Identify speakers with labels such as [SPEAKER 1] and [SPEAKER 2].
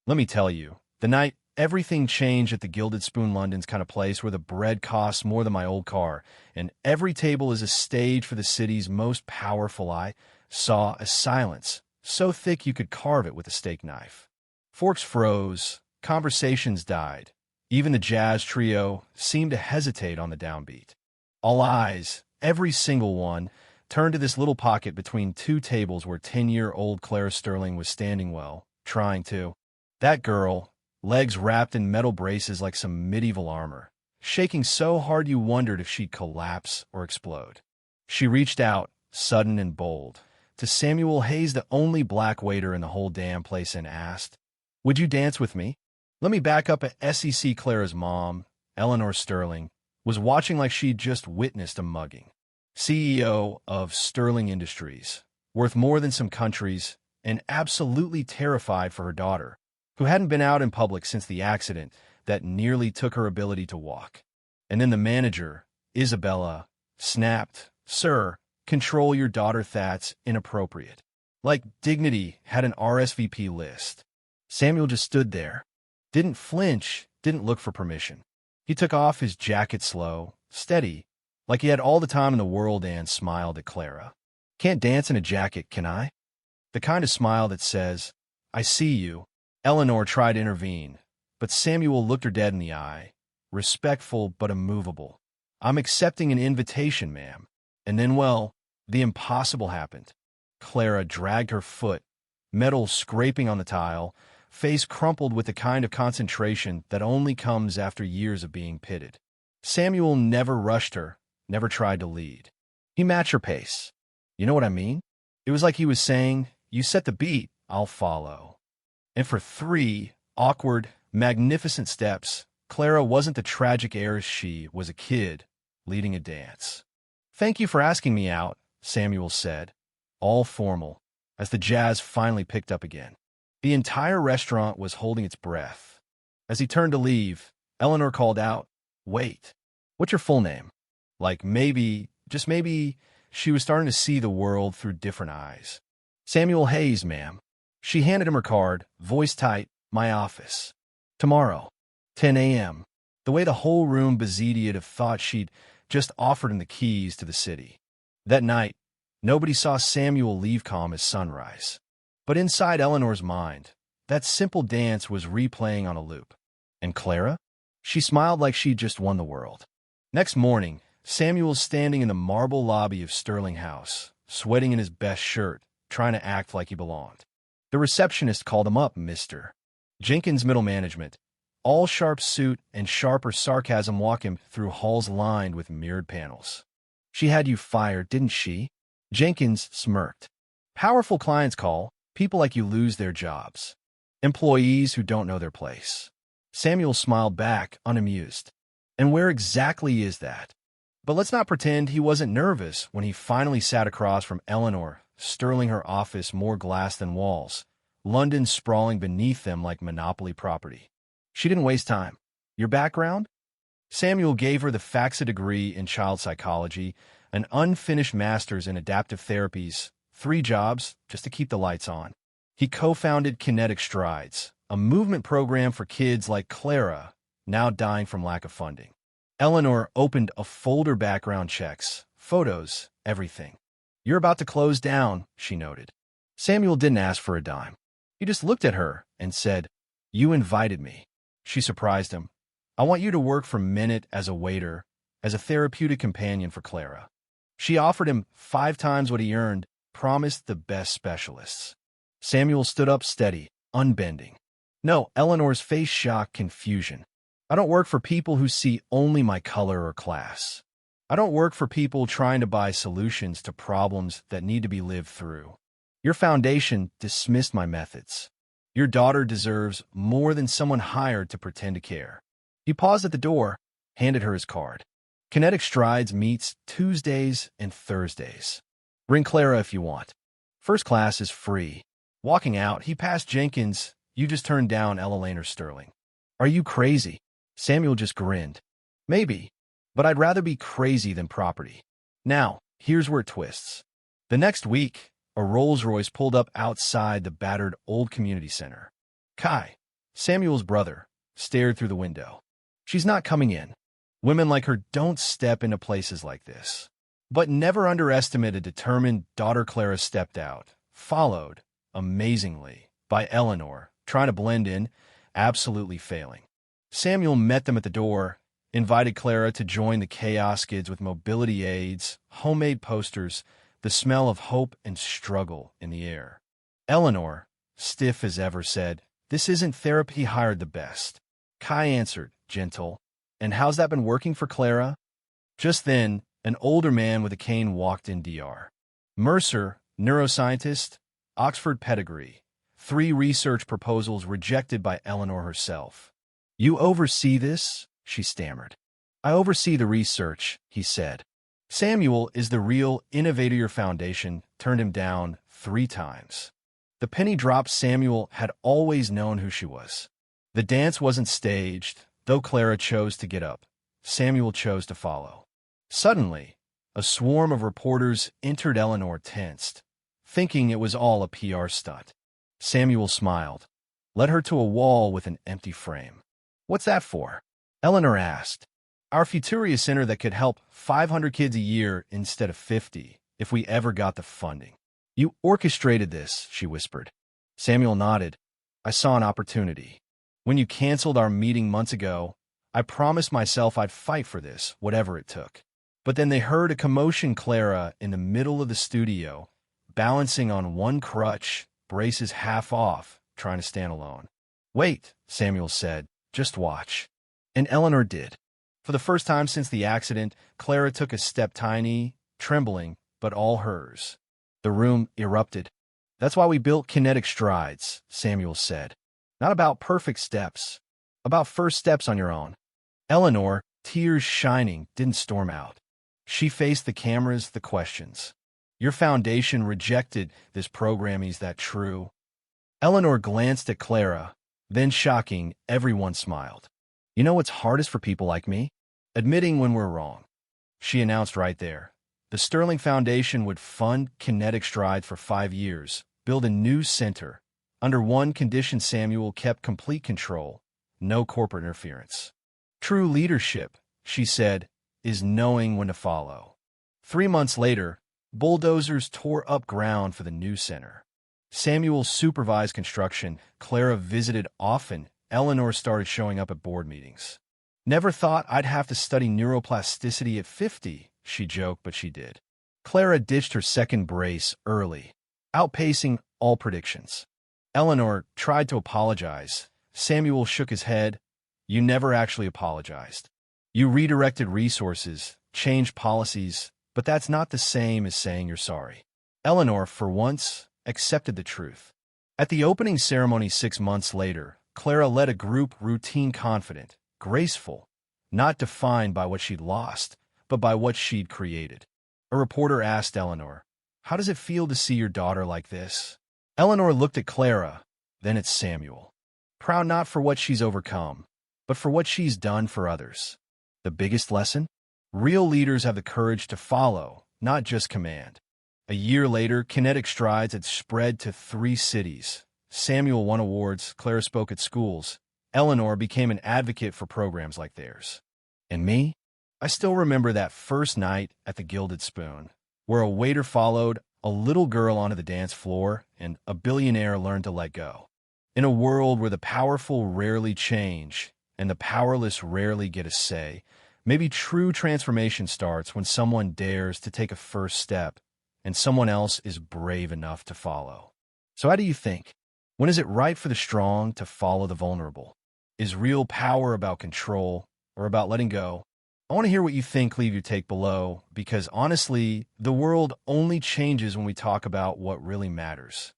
[SPEAKER 1] Let me tell you, the night everything changed at the Gilded Spoon London's kind of place where the bread costs more than my old car, and every table is a stage for the city's most powerful eye, saw a silence so thick you could carve it with a steak knife. Forks froze, conversations died. Even the jazz trio seemed to hesitate on the downbeat. All eyes, every single one, turned to this little pocket between two tables where 10-year-old Clara Sterling was standing well, trying to. That girl, legs wrapped in metal braces like some medieval armor, shaking so hard you wondered if she'd collapse or explode. She reached out, sudden and bold, to Samuel Hayes, the only black waiter in the whole damn place, and asked, "Would you dance with me?" Let me back up at SEC. Clara's mom, Eleanor Sterling, was watching like she'd just witnessed a mugging. CEO of Sterling Industries, worth more than some countries, and absolutely terrified for her daughter, who hadn't been out in public since the accident that nearly took her ability to walk. And then the manager, Isabella, snapped, "Sir, control your daughter, that's inappropriate." Like dignity had an RSVP list. Samuel just stood there. Didn't flinch, didn't look for permission. He took off his jacket slow, steady, like he had all the time in the world, and smiled at Clara. "Can't dance in a jacket, can I?" The kind of smile that says, "I see you." Eleanor tried to intervene, but Samuel looked her dead in the eye, respectful but immovable. "I'm accepting an invitation, ma'am." And then, well, the impossible happened. Clara dragged her foot, metal scraping on the tile, face crumpled with the kind of concentration that only comes after years of being pitted. Samuel never rushed her, never tried to lead. He matched her pace. You know what I mean? It was like he was saying, "You set the beat, I'll follow." And for 3 awkward, magnificent steps, Clara wasn't the tragic heiress she was, a kid leading a dance. "Thank you for asking me out," Samuel said, all formal, as the jazz finally picked up again. The entire restaurant was holding its breath. As he turned to leave, Eleanor called out, "Wait, what's your full name?" Like maybe, just maybe, she was starting to see the world through different eyes. "Samuel Hayes, ma'am." She handed him her card, voice tight, "My office. Tomorrow, 10 a.m. The way the whole room Bazidio'd have thought she'd just offered him the keys to the city. That night, nobody saw Samuel leave calm as sunrise. But inside Eleanor's mind, that simple dance was replaying on a loop. And Clara? She smiled like she'd just won the world. Next morning, Samuel's standing in the marble lobby of Sterling House, sweating in his best shirt, trying to act like he belonged. The receptionist called him up, Mr. Jenkins, middle management. All sharp suit and sharper sarcasm walk him through halls lined with mirrored panels. "She had you fired, didn't she?" Jenkins smirked. "Powerful clients call. People like you lose their jobs. Employees who don't know their place." Samuel smiled back, unamused. "And where exactly is that?" But let's not pretend he wasn't nervous when he finally sat across from Eleanor, Sterling, her office more glass than walls, London sprawling beneath them like monopoly property. She didn't waste time. "Your background?" Samuel gave her the FAFSA degree in child psychology, an unfinished master's in adaptive therapies, 3 jobs just to keep the lights on. He co-founded Kinetic Strides, a movement program for kids like Clara, now dying from lack of funding. Eleanor opened a folder, background checks, photos, everything. "You're about to close down," she noted. Samuel didn't ask for a dime. He just looked at her and said, "You invited me." She surprised him. "I want you to work for a minute as a waiter, as a therapeutic companion for Clara." She offered him 5 times what he earned, promised the best specialists. Samuel stood up steady, unbending. "No," Eleanor's face shocked confusion. "I don't work for people who see only my color or class. I don't work for people trying to buy solutions to problems that need to be lived through. Your foundation dismissed my methods. Your daughter deserves more than someone hired to pretend to care." He paused at the door, handed her his card. "Kinetic Strides meets Tuesdays and Thursdays. Bring Clara if you want. First class is free." Walking out, he passed Jenkins. "You just turned down Eleanor Sterling." "Are you crazy?" Samuel just grinned. "Maybe, but I'd rather be crazy than property." Now, here's where it twists. The next week, a Rolls-Royce pulled up outside the battered old community center. "Kai, Samuel's brother stared through the window. She's not coming in. Women like her don't step into places like this. But never underestimate a determined daughter. Clara stepped out, followed, amazingly, by Eleanor, trying to blend in, absolutely failing. Samuel met them at the door, invited Clara to join the chaos kids with mobility aids, homemade posters, the smell of hope and struggle in the air. Eleanor, stiff as ever, said, "This isn't therapy. He hired the best." Kai answered, gentle, "And how's that been working for Clara?" Just then, an older man with a cane walked in. Dr. Mercer, neuroscientist, Oxford pedigree, 3 research proposals rejected by Eleanor herself. "You oversee this?" she stammered. "I oversee the research," he said. Samuel is the real innovator. Your foundation turned him down 3 times. The penny dropped. Samuel had always known who she was. The dance wasn't staged, though Clara chose to get up. Samuel chose to follow. Suddenly, a swarm of reporters entered. Eleanor tensed, thinking it was all a PR stunt. Samuel smiled, led her to a wall with an empty frame. "What's that for?" Eleanor asked. "Our Futuria Center that could help 500 kids a year instead of 50, if we ever got the funding." "You orchestrated this," she whispered. Samuel nodded. "I saw an opportunity. When you canceled our meeting months ago, I promised myself I'd fight for this, whatever it took." But then they heard a commotion. Clara, in the middle of the studio, balancing on one crutch, braces half off, trying to stand alone. "Wait," Samuel said, "just watch." And Eleanor did. For the first time since the accident, Clara took a step, tiny, trembling, but all hers. The room erupted. "That's why we built kinetic strides," Samuel said. "Not about perfect steps, about first steps on your own." Eleanor, tears shining, didn't storm out. She faced the cameras, the questions. "Your foundation rejected this program. Is that true?" Eleanor glanced at Clara, then, shocking, everyone smiled. "You know what's hardest for people like me? Admitting when we're wrong," she announced right there. The Sterling Foundation would fund Kinetic Strides for 5 years, build a new center. Under one condition: Samuel kept complete control, no corporate interference. "True leadership," she said, "is knowing when to follow." 3 months later, bulldozers tore up ground for the new center. Samuel supervised construction. Clara visited often. Eleanor started showing up at board meetings. "Never thought I'd have to study neuroplasticity at 50, she joked, but she did. Clara ditched her second brace early, outpacing all predictions. Eleanor tried to apologize. Samuel shook his head. "You never actually apologized. You redirected resources, changed policies, but that's not the same as saying you're sorry." Eleanor, for once, accepted the truth. At the opening ceremony 6 months later, Clara led a group, routine, confident, graceful, not defined by what she'd lost, but by what she'd created. A reporter asked Eleanor, "How does it feel to see your daughter like this?" Eleanor looked at Clara, then at Samuel. Proud not for what she's overcome, but for what she's done for others. The biggest lesson? Real leaders have the courage to follow, not just command. A year later, Kinetic Strides had spread to 3 cities. Samuel won awards, Clara spoke at schools. Eleanor became an advocate for programs like theirs. And me? I still remember that first night at the Gilded Spoon, where a waiter followed a little girl onto the dance floor and a billionaire learned to let go. In a world where the powerful rarely change and the powerless rarely get a say, maybe true transformation starts when someone dares to take a first step and someone else is brave enough to follow. So how do you think? When is it right for the strong to follow the vulnerable? Is real power about control or about letting go? I want to hear what you think. Leave your take below, because honestly, the world only changes when we talk about what really matters.